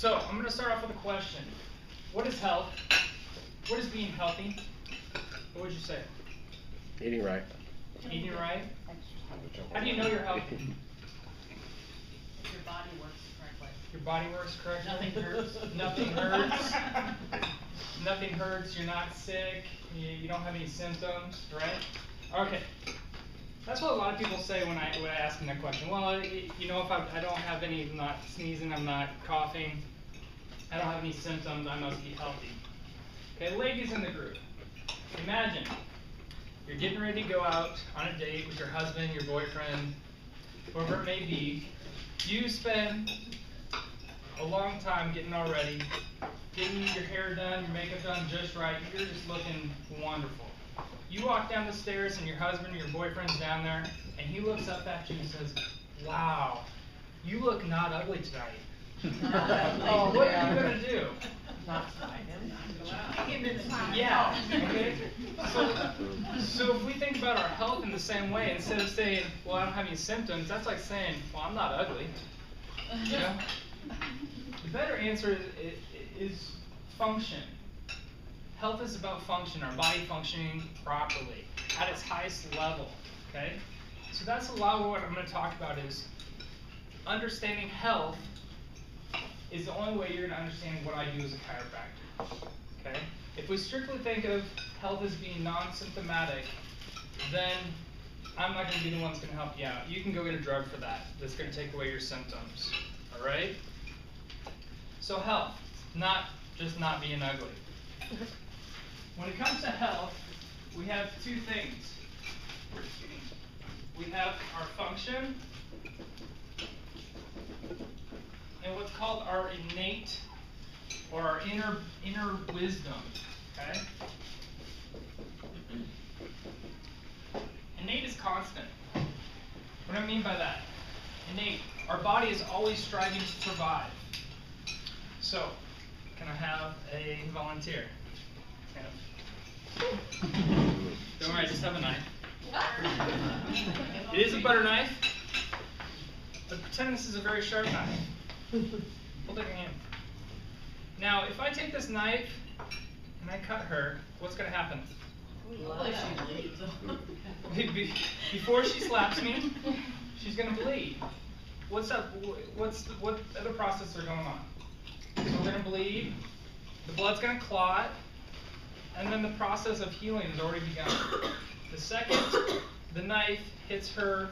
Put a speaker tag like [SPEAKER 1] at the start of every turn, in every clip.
[SPEAKER 1] So I'm going to start off with a question. What is health? What is being healthy? What would you say?
[SPEAKER 2] Eating right.
[SPEAKER 1] Eating right? How do you know you're healthy?
[SPEAKER 3] Your body works correctly.
[SPEAKER 1] Your body works correctly?
[SPEAKER 3] Nothing hurts.
[SPEAKER 1] Nothing hurts. Nothing hurts. You're not sick. You don't have any symptoms, right? Okay. That's what a lot of people say when I ask them that question. Well, you know, if I don't have any, I'm not sneezing, I'm not coughing, I don't have any symptoms, I must be healthy. Okay, ladies in the group, imagine you're getting ready to go out on a date with your husband, your boyfriend, whoever it may be. You spend a long time getting all ready, getting your hair done, your makeup done just right. You're just looking wonderful. You walk down the stairs and your husband or your boyfriend's down there, and he looks up at you and says, "Wow, you look not ugly tonight." Oh, what are you going to do?
[SPEAKER 3] Not slide him.
[SPEAKER 1] Yeah. Okay. So if we think about our health in the same way, instead of saying, "Well, I don't have any symptoms," that's like saying, "Well, I'm not ugly." You know? The better answer is function. Health is about function, our body functioning properly at its highest level. Okay. So that's a lot of what I'm going to talk about is understanding health is the only way you're going to understand what I do as a chiropractor. Okay? If we strictly think of health as being non-symptomatic, then I'm not going to be the one that's going to help you out. You can go get a drug for that. That's going to take away your symptoms. All right? So health, not just not being ugly. When it comes to health, we have two things. We have our function and what's called our innate or our inner wisdom. Okay? Innate is constant. What do I mean by that? Innate. Our body is always striving to survive. So, can I have a volunteer? Don't worry, I just have a knife. It is a butter knife, but pretend this is a very sharp knife. Hold it in your hand. Now, if I take this knife and I cut her, what's going to happen? Before she slaps me, she's going to bleed. What other processes are going on? So we're going to bleed, the blood's going to clot, and then the process of healing has already begun. The second the knife hits her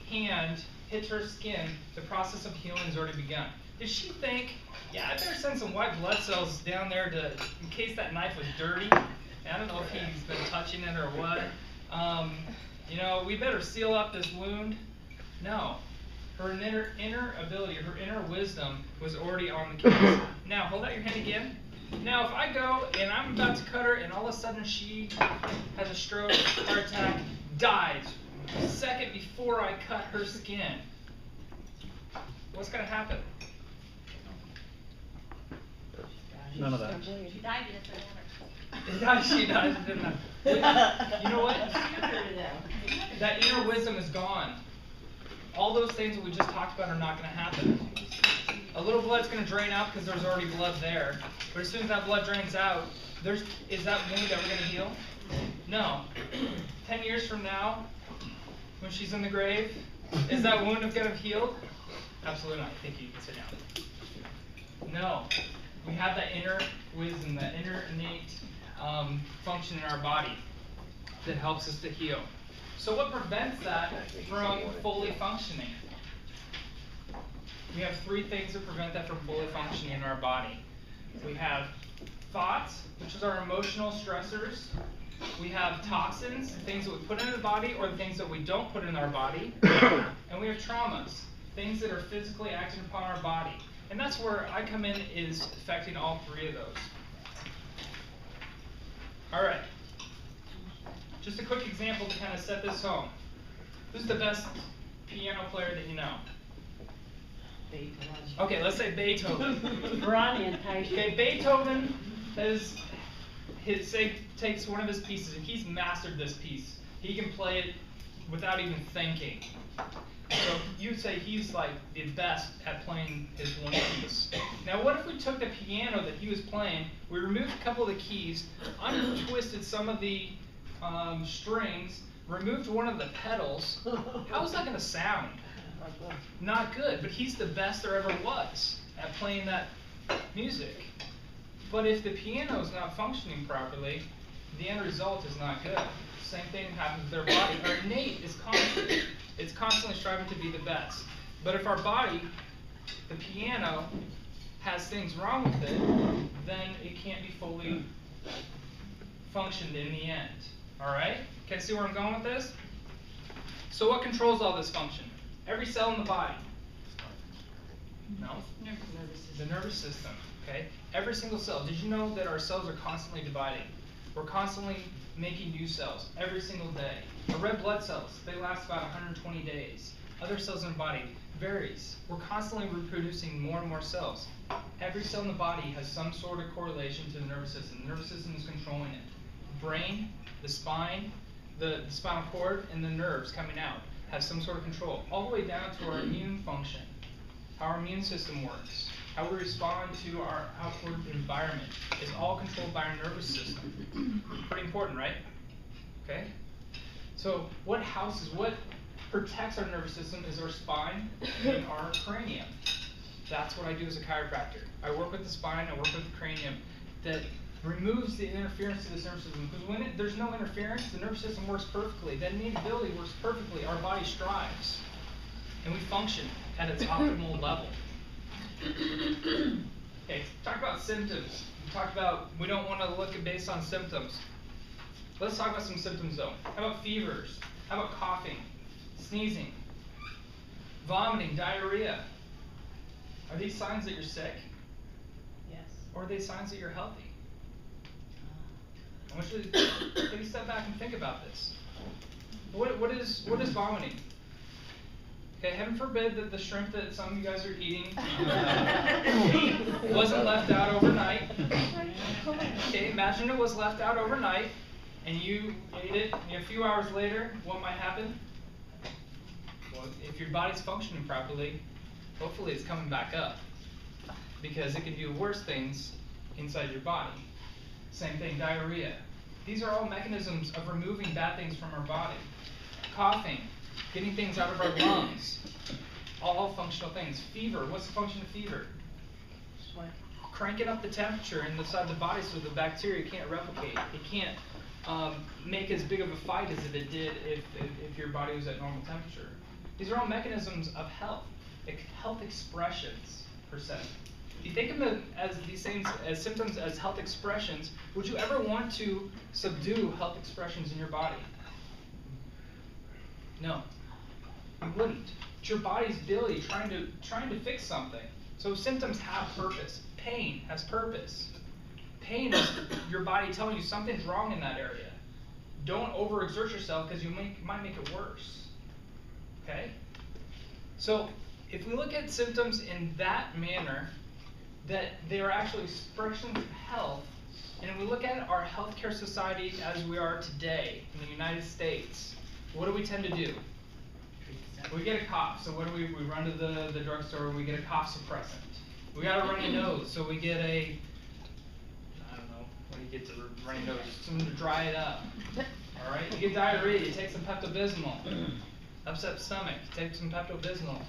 [SPEAKER 1] hand, hits her skin, the process of healing has already begun. Did she think, yeah, I better send some white blood cells down there in case that knife was dirty? I don't know if he's been touching it or what. You know, we better seal up this wound. No. Her inner ability, her inner wisdom was already on the case. Now, hold out your hand again. Now, if I go and I'm about to cut her and all of a sudden she has a stroke, heart attack, dies a second before I cut her skin, what's going to happen?
[SPEAKER 2] None of that.
[SPEAKER 3] She died yesterday.
[SPEAKER 1] She dies. You know what? That inner wisdom is gone. All those things that we just talked about are not going to happen. A little blood's going to drain out because there's already blood there. But as soon as that blood drains out, is that wound ever going to heal? No. 10 years from now, when she's in the grave, is that wound going to have healed? Absolutely not. Thank you. You can sit down. No. We have that inner wisdom, that inner innate function in our body that helps us to heal. So what prevents that from fully functioning? We have three things that prevent that from fully functioning in our body. We have thoughts, which is our emotional stressors. We have toxins, things that we put in the body or the things that we don't put in our body. And we have traumas, things that are physically acting upon our body. And that's where I come in, is affecting all three of those. All right. Just a quick example to kind of set this home. Who's the best piano player that you know?
[SPEAKER 3] Beethoven.
[SPEAKER 1] Okay, let's say Beethoven.
[SPEAKER 3] Okay,
[SPEAKER 1] Beethoven takes one of his pieces and he's mastered this piece. He can play it without even thinking. So you would say he's like the best at playing his one piece. Now what if we took the piano that he was playing, we removed a couple of the keys, untwisted some of the strings, removed one of the pedals? How's that going to sound? Not good, but he's the best there ever was at playing that music. But if the piano is not functioning properly, the end result is not good. Same thing happens with their body. Our innate is constant. It's constantly striving to be the best. But if our body, the piano, has things wrong with it, then it can't be fully functioned in the end. Alright? Can you see where I'm going with this? So what controls all this function? Every cell in the body. No? The nervous system. Okay? Every single cell. Did you know that our cells are constantly dividing? We're constantly making new cells every single day. Our red blood cells, they last about 120 days. Other cells in the body varies. We're constantly reproducing more and more cells. Every cell in the body has some sort of correlation to the nervous system. The nervous system is controlling it. The brain, the spine, the spinal cord, and the nerves coming out have some sort of control. All the way down to our immune function, how our immune system works, how we respond to our outward environment is all controlled by our nervous system. Pretty important, right? Okay? So what protects our nervous system is our spine and our cranium. That's what I do as a chiropractor. I work with the spine, I work with the cranium that removes the interference to this nervous system. Because when there's no interference, the nervous system works perfectly. That innate works perfectly. Our body strives. And we function at its optimal level. Okay, talk about symptoms. We talked about we don't want to look at based on symptoms. Let's talk about some symptoms though. How about fevers? How about coughing, sneezing, vomiting, diarrhea? Are these signs that you're sick?
[SPEAKER 3] Yes.
[SPEAKER 1] Or are they signs that you're healthy? I want you to take a step back and think about this. What is vomiting? Okay, heaven forbid that the shrimp that some of you guys are eating wasn't left out overnight. Okay, imagine it was left out overnight and you ate it, and a few hours later, what might happen? Well, if your body's functioning properly, hopefully it's coming back up. Because it can do worse things inside your body. Same thing, diarrhea. These are all mechanisms of removing bad things from our body. Coughing, getting things out of our lungs. All functional things. Fever, what's the function of fever?
[SPEAKER 3] Sweat.
[SPEAKER 1] Cranking up the temperature inside the body so the bacteria can't replicate. It can't make as big of a fight as if it did if your body was at normal temperature. These are all mechanisms of health expressions, per se. If you think of them as these things, as symptoms, as health expressions, would you ever want to subdue health expressions in your body? No, you wouldn't. It's your body's ability trying to fix something. So symptoms have purpose. Pain has purpose. Pain is your body telling you something's wrong in that area. Don't overexert yourself because you might make it worse. Okay? So if we look at symptoms in that manner, that they are actually expressions of health, and if we look at our healthcare society as we are today in the United States, what do we tend to do? We get a cough, so what do we run to the drugstore, we get a cough suppressant. We got a runny nose, so we get a, I don't know, what do you get to runny nose? Something to dry it up. Alright, you get diarrhea, you take some Pepto-Bismol. Upset stomach, take some Pepto-Bismol.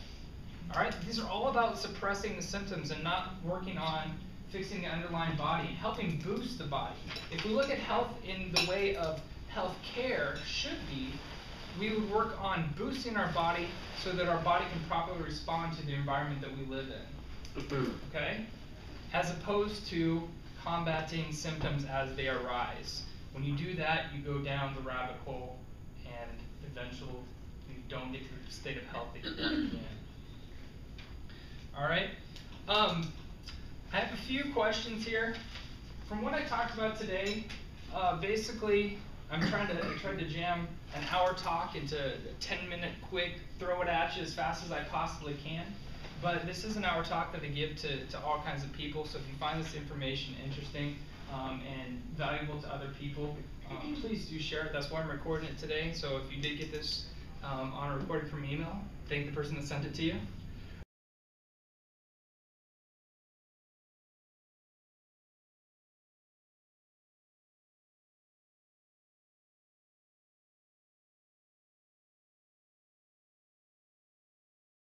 [SPEAKER 1] Alright, these are all about suppressing the symptoms and not working on fixing the underlying body, helping boost the body. If we look at health in the way of health care should be, we would work on boosting our body so that our body can properly respond to the environment that we live in. Okay? As opposed to combating symptoms as they arise. When you do that, you go down the rabbit hole and eventually you don't get to the state of health that you want to be in. Alright? I have a few questions here. From what I talked about today, basically I tried to jam an hour talk into a 10-minute quick, throw it at you as fast as I possibly can. But this is an hour talk that I give to all kinds of people, so if you find this information interesting and valuable to other people, please do share it. That's why I'm recording it today, so if you did get this on a recording from email, thank the person that sent it to you.